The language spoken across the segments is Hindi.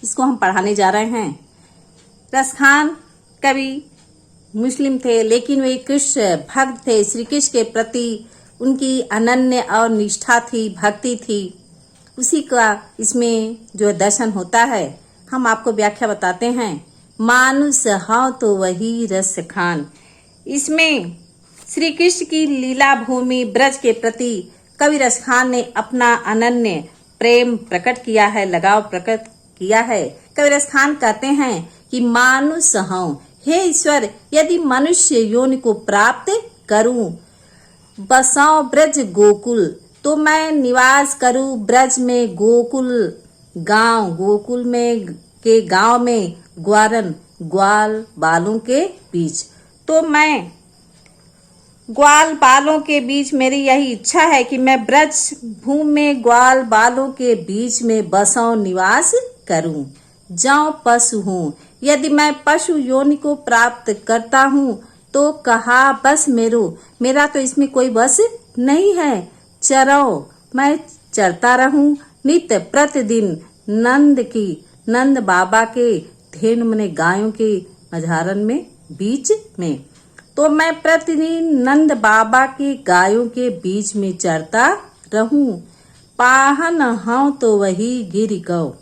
इसको हम पढ़ाने जा रहे हैं। रसखान कवि मुस्लिम थे, लेकिन वे कृष्ण भक्त थे। श्री कृष्ण के प्रति उनकी अनन्य और निष्ठा थी, भक्ति थी। उसी का इसमें जो दर्शन होता है, हम आपको व्याख्या बताते हैं। मानुष हाँ तो वही रस खान। इसमें श्री कृष्ण की लीला भूमि ब्रज के प्रति कवि रसखान ने अपना अनन्य प्रेम प्रकट किया है, लगाव प्रकट किया है। कवि रसखान कहते हैं कि मानुष हूँ, हे ईश्वर, यदि मनुष्य योनि को प्राप्त करूं, बसाऊं ब्रज गोकुल, तो मैं निवास करूं ब्रज में गोकुल गांव। गोकुल में के गांव में ग्वारन ग्वाल बालों के बीच। तो मैं ग्वाल बालों के बीच, मेरी यही इच्छा है कि मैं ब्रज भूमि में ग्वाल बालों के बीच में बसाऊं, निवास करूं। जाऊं पशु हूँ, यदि मैं पशु योनि को प्राप्त करता हूँ, तो कहा बस मेरा तो इसमें कोई बस नहीं है। चरो, मैं चरता रहूं नित्य प्रतिदिन नंद बाबा के धेनु मने गायों के मझारन में बीच में। तो मैं प्रतिदिन नंद बाबा के गायों के बीच में चरता रहूं। पाहन हूं तो वही गिर गौ,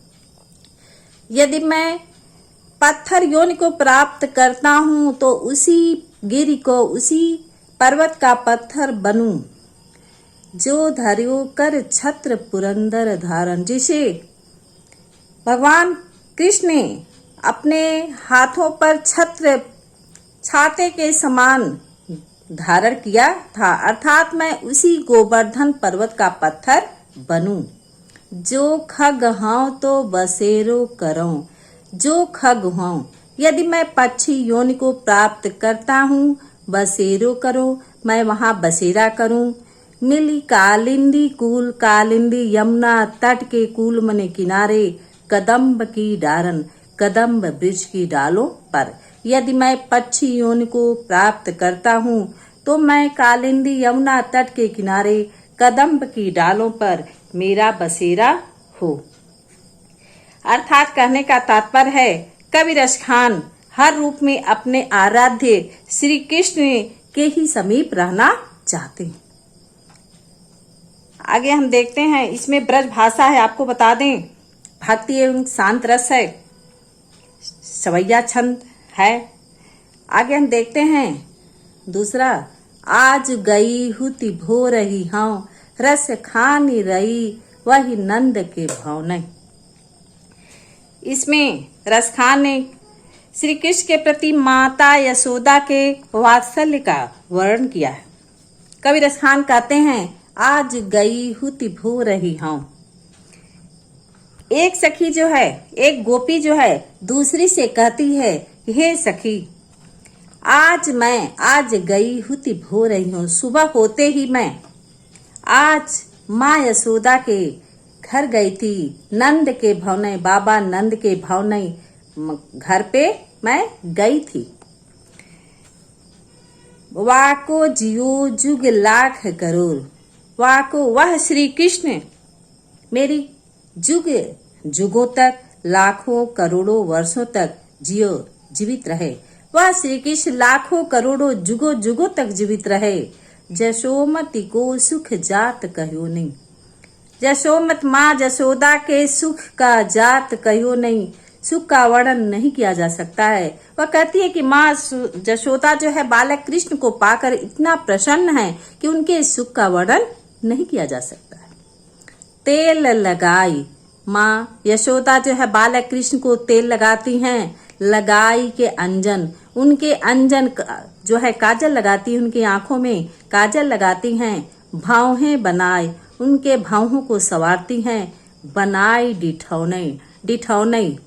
यदि मैं पत्थर योनि को प्राप्त करता हूं, तो उसी गिरि को, उसी पर्वत का पत्थर बनूं। जो धर्यो कर छत्र पुरंदर धारण, जिसे भगवान कृष्ण ने अपने हाथों पर छत्र छाते के समान धारण किया था, अर्थात मैं उसी गोवर्धन पर्वत का पत्थर बनूं। जो खग हूं तो बसेरो करूं, जो खग हूं, यदि मैं पक्षी योनि को प्राप्त करता हूँ, बसेरो करूं, मैं वहां बसेरा करूं। मिली कालिंदी कूल, कालिंदी यमुना तट के कूल मने किनारे, कदम्ब की डारन, कदम्ब वृक्ष की डालों पर। यदि मैं पक्षी योनि को प्राप्त करता हूँ, तो मैं कालिंदी यमुना तट के किनारे कदम्ब की डालों पर मेरा बसेरा हो। अर्थात कहने का तात्पर्य है, कवि रसखान हर रूप में अपने आराध्य श्री कृष्ण के ही समीप रहना चाहते हैं। आगे हम देखते हैं, इसमें ब्रज भाषा है, आपको बता दें, भक्ति एवं शांत रस है, सवैया छंद है। आगे हम देखते हैं दूसरा, आज गई हुति भो रही हूं, रस खानी रही वही नंद के भावना। इसमें रसखान ने श्री कृष्ण के प्रति माता यशोदा के वात्सल्य का वर्णन किया है। कवि रसखान कहते हैं, आज गई हुति भो रही हूं। एक सखी जो है, एक गोपी जो है, दूसरी से कहती है, हे सखी, आज गई हुति भो रही हूं। सुबह होते ही मैं आज माँ यशोदा के घर गई थी, नंद के भवने, बाबा नंद के भवने घर पे मैं गई थी। वाको जियो जुग लाख करोड़, वाको वह श्री कृष्ण मेरी जुग जुगों तक, लाखों करोड़ों वर्षों तक जीवित रहे। वह श्री कृष्ण लाखों करोड़ों जुगों जुगों तक जीवित रहे। जशोमती को सुख जात कहो नहीं, जशोमत माँ जशोदा के सुख का जात कहो नहीं, सुख का वर्णन नहीं किया जा सकता है। वह कहती है कि माँ जशोदा जो है बालक कृष्ण को पाकर इतना प्रसन्न है कि उनके सुख का वर्णन नहीं किया जा सकता है। तेल लगाई, माँ यशोदा जो है बालक कृष्ण को तेल लगाती हैं। लगाई के अंजन, उनके अंजन जो है काजल लगाती है, उनकी आंखों में काजल लगाती हैं। भावें बनाए, उनके भावों को संवारती हैं। बनाई डिठौने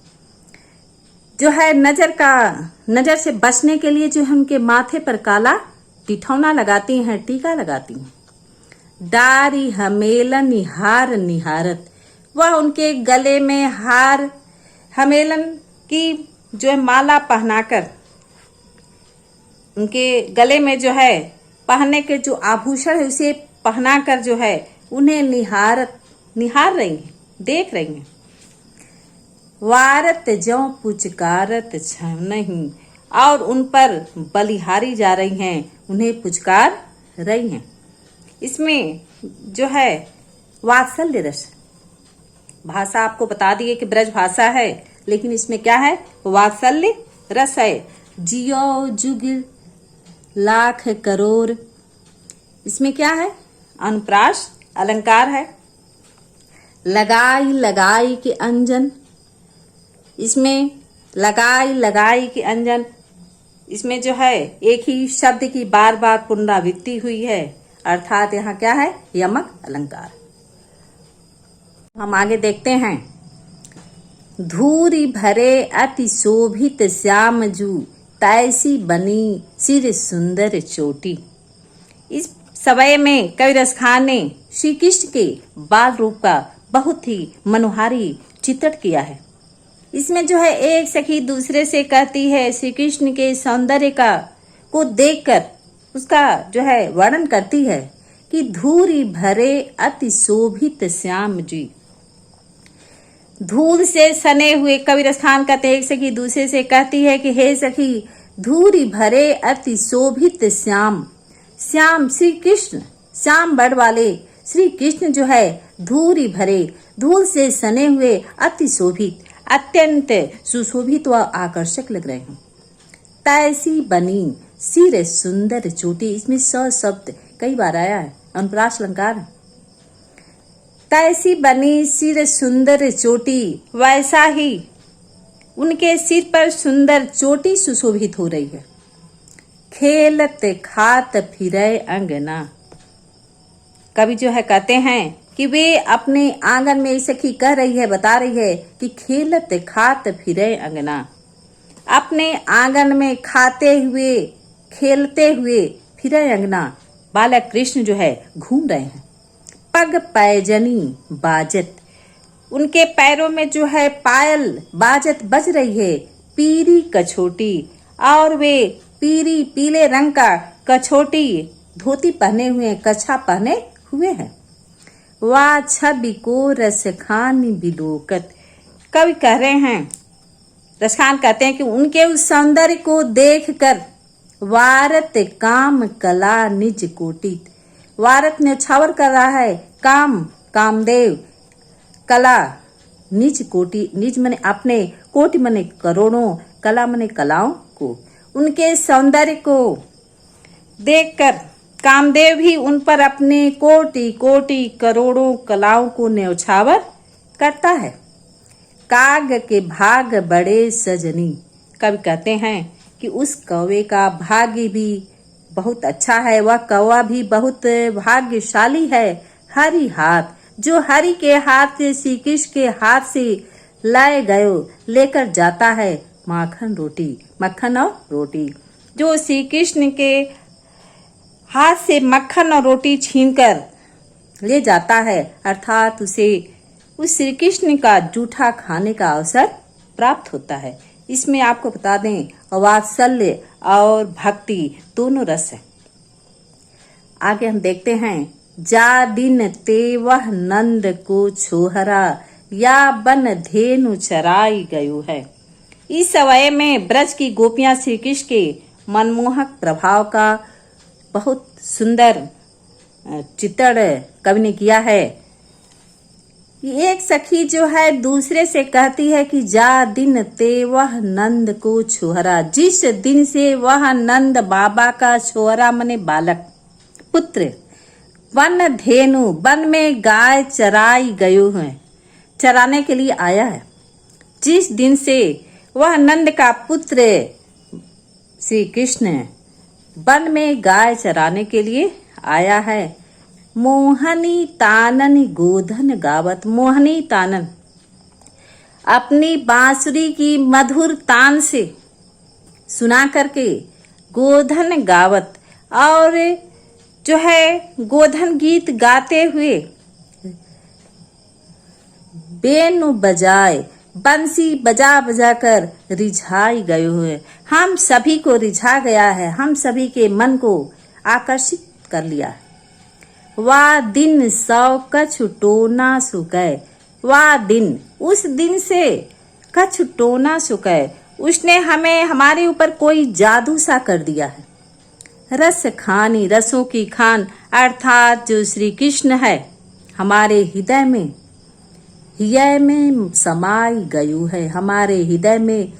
जो है नजर से बचने के लिए जो है उनके माथे पर काला डिठौना लगाती हैं, टीका लगाती हैं। डारी हमेलन हार निहारत, वह उनके गले में हार हमेलन की जो है माला पहनाकर, उनके गले में जो है पहनने के जो आभूषण है उसे पहनाकर जो है उन्हें निहार रही हैं, देख रही हैं। वारत ज्यों पुचकारत छ नहीं, और उन पर बलिहारी जा रही हैं, उन्हें पुचकार रही हैं। इसमें जो है वात्सल्य रस, भाषा आपको बता दिए कि ब्रज भाषा है, लेकिन इसमें क्या है, वात्सल्य रस है। जियो जुग लाख करोड़, इसमें क्या है, अनुप्रास अलंकार है। लगाई लगाई के अंजन, इसमें लगाई लगाई के अंजन, इसमें जो है एक ही शब्द की बार बार पुनरावृत्ति हुई है, अर्थात यहाँ क्या है, यमक अलंकार। हम आगे देखते हैं। धूरी भरे अति शोभित श्याम जू, तैसी बनी सिर सुंदर चोटी। इस समय में कवि रसखान ने श्री कृष्ण के बाल रूप का बहुत ही मनोहारी चित्रण किया है। इसमें जो है एक सखी दूसरे से कहती है, श्री कृष्ण के सौंदर्य का को देखकर उसका जो है वर्णन करती है कि धूरी भरे अति शोभित श्याम जी। धूल से सने हुए, कवि रसखान कहते हैं, एक सखी दूसरे से कहती है कि हे सखी, धूरी भरे अति शोभित श्याम, श्याम श्री कृष्ण, श्याम बड़ वाले श्री कृष्ण जो है धूरी भरे, धूल से सने हुए, अति शोभित, अत्यंत सुशोभित व आकर्षक लग रहे हैं। तैसी बनी सिर सुंदर चोटी, इसमें स शब्द कई बार आया है, अनुप्रास अलंकार है। तैसी बनी सिर सुंदर चोटी, वैसा ही उनके सिर पर सुंदर चोटी सुशोभित हो रही है। खेलत खात फिरे अंगना, कवि जो है कहते हैं कि वे अपने आंगन में सखी कह रही है, बता रही है कि खेलत खात फिरे अंगना, अपने आंगन में खाते हुए खेलते हुए फिरे अंगना, बालक कृष्ण जो है घूम रहे हैं। पग पैजनी बाजत, उनके पैरों में जो है पायल बाजत बज रही है। पीरी कछोटी, और वे पीरी पीले रंग का कछोटी धोती पहने हुए, कच्छा पहने हुए हैं। वाह छवि को रसखान बिलोकत, कवि कह रहे हैं, रसखान कहते हैं कि उनके उस सौंदर्य को देखकर वारत काम कला निज कोटित, वारत न्यौछावर कर रहा है, काम कामदेव, कला निज कोटि, निज मने अपने, कोटि मने करोड़ों, कला मने कलाओं को, उनके सौंदर्य को देखकर कामदेव भी उन पर अपने कोटि कोटि करोड़ों कलाओं को न्यौछावर करता है। काग के भाग बड़े सजनी, कवि कहते हैं कि उस कौवे का भाग्य भी बहुत अच्छा है, वह कौवा भी बहुत भाग्यशाली है। हरि हाथ, जो हरि के हाथ से श्री कृष्ण के हाथ से लाए गयो लेकर जाता है माखन रोटी, मक्खन और रोटी, जो श्री कृष्ण के हाथ से मक्खन और रोटी छीनकर ले जाता है, अर्थात उसे उस श्री कृष्ण का जूठा खाने का अवसर प्राप्त होता है। इसमें आपको बता दें, वात्सल्य और भक्ति दोनों रस है। आगे हम देखते हैं। जा दिन ते वह नंद को छोहरा, या बन धेनु चराई गयो है। इस समय में ब्रज की गोपियां श्री कृष्ण के मनमोहक प्रभाव का बहुत सुंदर चित्रण कवि ने किया है। एक सखी जो है दूसरे से कहती है कि जा दिन ते वह नंद को छोहरा, जिस दिन से वह नंद बाबा का छोहरा मने बालक पुत्र वन धेनु, वन में गाय चराई गयो है, चराने के लिए आया है। जिस दिन से वह नंद का पुत्र श्री कृष्ण वन में गाय चराने के लिए आया है। मोहनी तानन गोधन गावत, मोहनी तानन अपनी बांसुरी की मधुर तान से सुना करके गोधन गावत, और जो है गोधन गीत गाते हुए बेनु बजाए, बंसी बजा बजा कर रिझाई गए हुए, हम सभी को रिझा गया है, हम सभी के मन को आकर्षित कर लिया है। वाह दिन सौ कछु टोना सुकै, वाह दिन, उस दिन से कछु टोना सुकै, उसने हमें हमारे ऊपर कोई जादू सा कर दिया है। रस खानी, रसों की खान अर्थात जो श्री कृष्ण है हमारे हृदय में समाई गयो है, हमारे हृदय में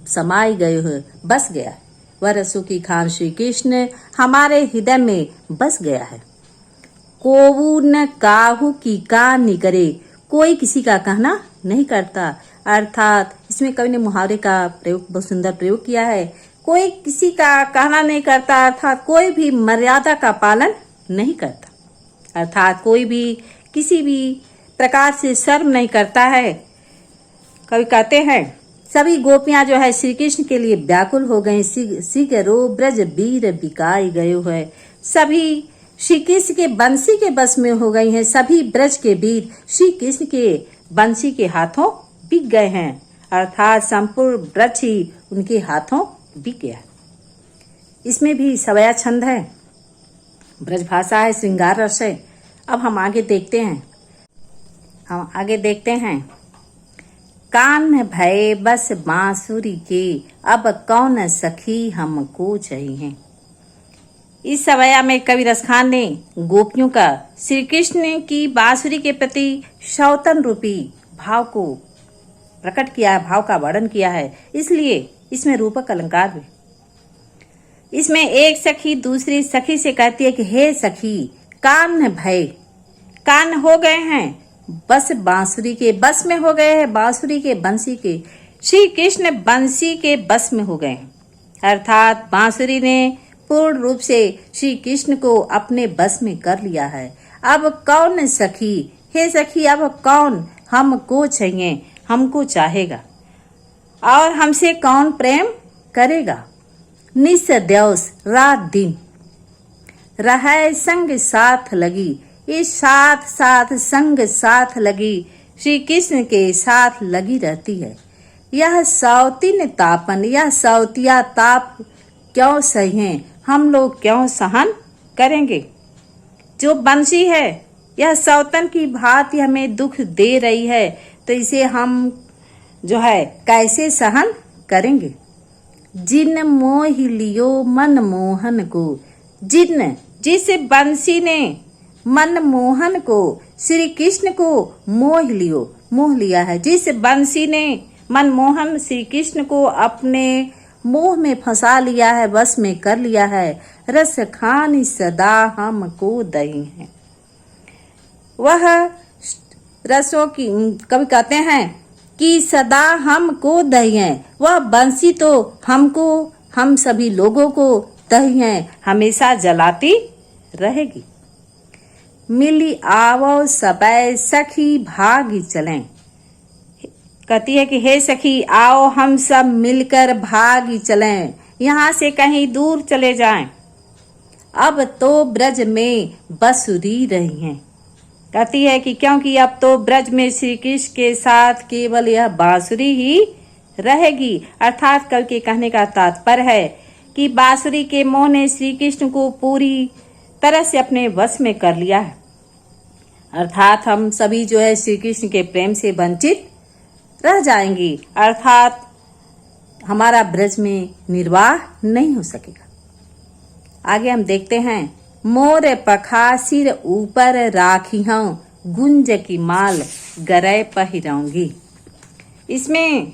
समाई गयो है, बस गया है। वह रसों की खान श्री कृष्ण हमारे हृदय में बस गया है। कोवू न काहू की का नहीं करे, कोई किसी का कहना नहीं करता। अर्थात इसमें कवि ने मुहावरे का प्रयोग, बहुत सुंदर प्रयोग किया है। कोई किसी का कहना नहीं करता, अर्थात कोई भी मर्यादा का पालन नहीं करता, अर्थात कोई भी किसी भी प्रकार से शर्म नहीं करता है। कवि कहते हैं सभी गोपियां जो है श्री कृष्ण के लिए व्याकुल हो गई। सिगरो ब्रज वीर बिकाई गयो है, सभी श्री कृष्ण के बंसी के बस में हो गई हैं। सभी ब्रज के वीर श्री कृष्ण के बंसी के हाथों बिक गए हैं, अर्थात संपूर्ण ब्रज ही उनके हाथों बिक गया। इसमें भी सवया छंद है, ब्रज भाषा है, श्रृंगार रस है। अब हम आगे देखते हैं। कान भय बस बांसुरी के, अब कौन सखी हमको चाहिए। इस सवया में कवि रसखान ने गोपियों का श्री कृष्ण की बांसुरी के प्रति सौतन रूपी भाव को प्रकट किया है, भाव का वर्णन किया है, इसलिए इसमें रूपक अलंकार भी। इसमें एक सखी दूसरी सखी से कहती है कि हे सखी, कान भय, कान हो गए हैं बस बांसुरी के, बस में हो गए हैं बांसुरी के, बंसी के। श्री कृष्ण बंसी के बस में हो गए हैं, अर्थात बांसुरी ने पूर्ण रूप से श्री कृष्ण को अपने बस में कर लिया है। अब कौन सखी, हे सखी, अब कौन हमको चाहिए, हमको चाहेगा, और हमसे कौन प्रेम करेगा। निस दिवस रात दिन रहे संग साथ लगी, इस साथ संग साथ लगी श्री कृष्ण के साथ लगी रहती है। यह सौतीन तापन, यह सौतिया ताप क्यों सहें, हम लोग क्यों सहन करेंगे। जो बंसी है यह सौतन की भांति हमें दुख दे रही है, तो इसे हम जो है कैसे सहन करेंगे। जिन मोह लियो मन मोहन को, जिस बंसी ने मन मोहन को, श्री कृष्ण को मोह लिया है, जिस बंसी ने मनमोहन श्री कृष्ण को अपने मोह में फंसा लिया है, बस में कर लिया है। रस खानी सदा हमको दही है, वह रसों की, कवि कहते हैं कि सदा हमको दही है, वह बंसी तो हमको, हम सभी लोगों को दही है, हमेशा जलाती रहेगी। मिली आवो सबे सखी भागी चलें, कहती है कि हे सखी आओ हम सब मिलकर भागी चलें, यहाँ से कहीं दूर चले जाएं। अब तो ब्रज में बसुरी रही हैं, कहती है कि क्योंकि अब तो ब्रज में श्री कृष्ण के साथ केवल यह बांसुरी ही रहेगी। अर्थात कल के कहने का तात्पर्य है कि बांसुरी के मोह ने श्री कृष्ण को पूरी तरह से अपने वश में कर लिया है, अर्थात हम सभी जो है श्री कृष्ण के प्रेम से वंचित रह जाएंगी, अर्थात हमारा ब्रज में निर्वाह नहीं हो सकेगा। आगे हम देखते हैं। मोर पखा सिर ऊपर राखी हूं, गुंज की माल गरे पहिराऊंगी। इसमें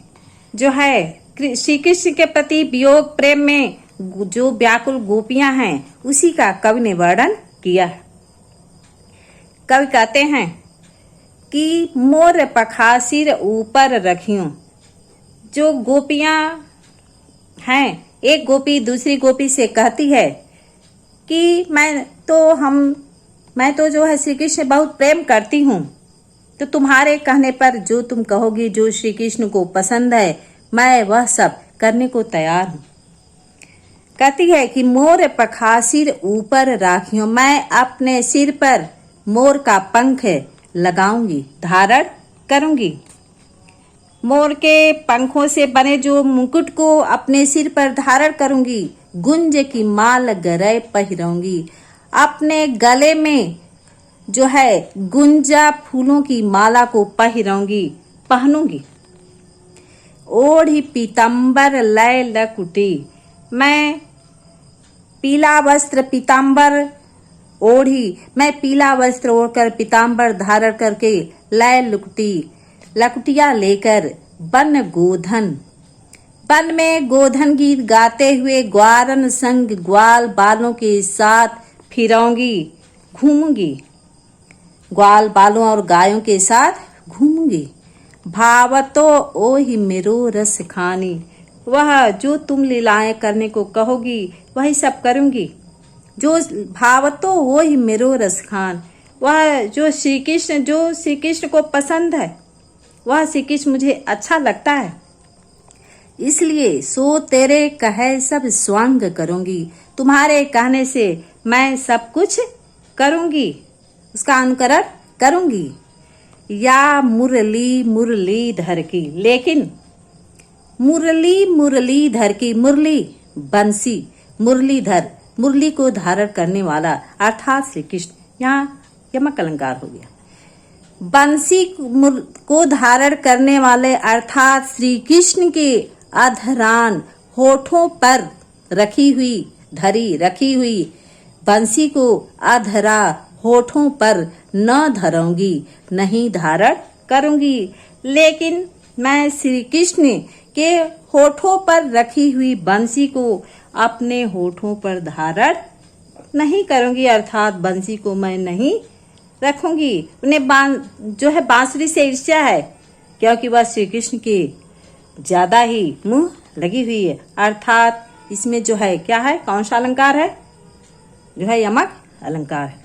जो है श्री कृष्ण के प्रति वियोग प्रेम में जो व्याकुल गोपियां हैं उसी का कवि ने वर्णन किया है। कवि कहते हैं कि मोर पखा सिर ऊपर रखियों। जो गोपियां हैं, एक गोपी दूसरी गोपी से कहती है कि मैं तो जो है श्री कृष्ण बहुत प्रेम करती हूँ, तो तुम्हारे कहने पर जो तुम कहोगी, जो श्री कृष्ण को पसंद है, मैं वह सब करने को तैयार हूँ। कहती है कि मोर पखा सिर ऊपर राखियों, मैं अपने सिर पर मोर का पंख लगाऊंगी, धारण करूंगी। मोर के पंखों से बने जो मुकुट को अपने सिर पर धारण करूंगी। गुंज की माल गरे पहिराऊंगी, अपने गले में जो है गुंजा फूलों की माला को पहिराऊंगी, पहनूंगी। ओढ़ी पीताम्बर लय लकुटी। मैं पीला वस्त्र पीताम्बर ओढ़ी, मैं पीला वस्त्र ओढ़कर पीताम्बर धारण करके लय लुकटी, लकुटिया लेकर वन गोधन, वन में गोधन गीत गाते हुए ग्वारन संग ग्वाल बालों के साथ फिरौंगी घूमूंगी, ग्वाल बालों और गायों के साथ घूमूंगी। भावतो ओहि मेरो रस खानी, वह जो तुम लीलाएं करने को कहोगी वही सब करूंगी। जो भावतो वही मेरो रस खान, वह जो श्री कृष्ण को पसंद है, वह श्री कृष्ण मुझे अच्छा लगता है, इसलिए सो तेरे कहे सब स्वांग करूंगी। तुम्हारे कहने से मैं सब कुछ करूंगी, उसका अनुकरण करूंगी। या मुरली मुरलीधर की, लेकिन मुरली मुरलीधर की, मुरली बंसी, मुरलीधर मुरली को धारण करने वाला अर्थात श्री कृष्ण, यहाँ यमक अलंकार हो गया। बंसी को धारण करने वाले अर्थात श्री कृष्ण के अधरान होठों पर रखी हुई बंसी को अधरा होठों पर न धरूंगी, नहीं धारण करूंगी। लेकिन मैं श्री कृष्ण के होठों पर रखी हुई बंसी को अपने होठों पर धारण नहीं करूंगी, अर्थात बंसी को मैं नहीं रखूंगी। उन्हें जो है बांसुरी से ईर्ष्या है, क्योंकि वह श्री कृष्ण के ज्यादा ही मुंह लगी हुई है। अर्थात इसमें जो है क्या है, कौन सा अलंकार है, जो है यमक अलंकार है।